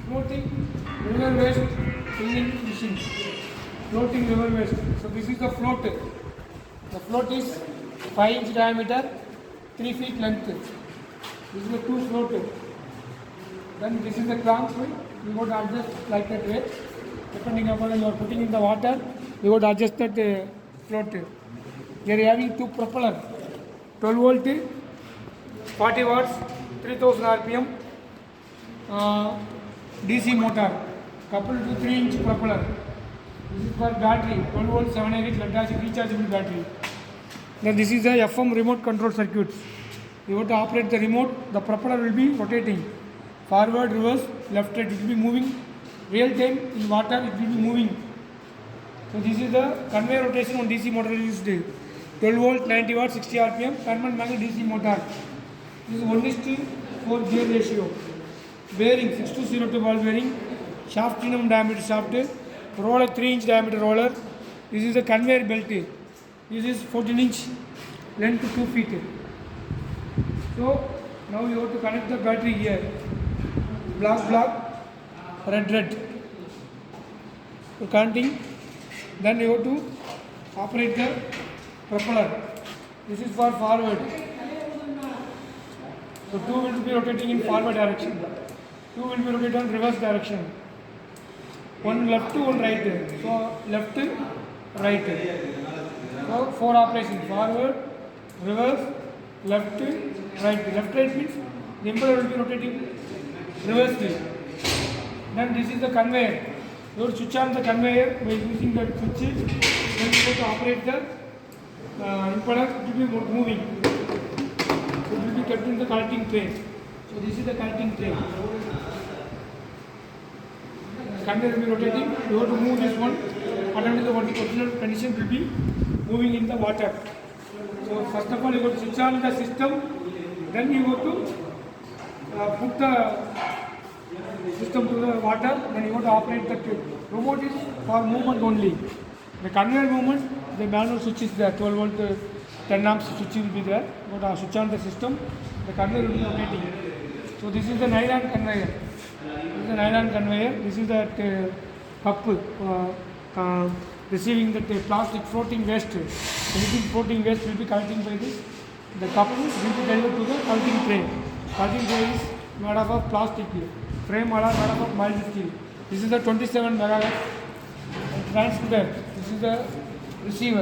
Floating river waste cleaning machine. Floating river waste. So this is the float. The float is 5-inch diameter, 3 feet length. This is the two float. Then this is the clamp. You got to adjust like that way. Depending upon you are putting in the water, you got to adjust that float. Here you are having two propeller, 12 volt, 40 watts, 3000 rpm, DC motor, coupled to 3-inch propeller. This is for battery, 12 volt 7AH lead acid rechargeable battery. Then this is the FM remote control circuits. You have to operate the remote, the propeller will be rotating. Forward, reverse, left, right, it will be moving. Real time in water, it will be moving. So this is the conveyor rotation on DC motor used. 12 volt, 90 watts, 60 rpm, permanent magnet DC motor. This is 1:4 gear ratio. Bearing, 6202 ball bearing, shaft minimum diameter shaft, roller 3-inch diameter roller. This is the conveyor belt. This is 14-inch length 2 feet. So now you have to connect the battery here. Black, red. So connecting. Then you have to operate the propeller. This is for forward. So two will be rotating in forward direction. Two will be rotating in reverse direction. One left, one right. So left, right. So 4 operations: forward, reverse, left, right. Left, right means the impeller will be rotating reversely. Then this is the conveyor. You have to switch on the conveyor by using the switch. Then you have to operate the impeller. It will be moving. So it will be kept in the collecting tray. So this is the collecting tray. Conveyor will be rotating. You have to move this one. According to the original condition, will be moving in the water. So first of all, you have to switch on the system. Then you have to put the system to the water. Then you have to operate the tube. Remote is for movement only. The conveyor movement, the manual switch is there. 12 volt, 10 amps switch will be there. You have to switch on the system. The conveyor will be rotating. So this is the nylon conveyor. This is the nylon conveyor. This is the cup receiving the plastic floating waste. Anything floating waste will be collecting by this. The cup will be delivered to the collecting tray. Collecting tray is made up of plastic. Frame are made up of mild steel. This is the 27 megahertz transmitter. This is the receiver.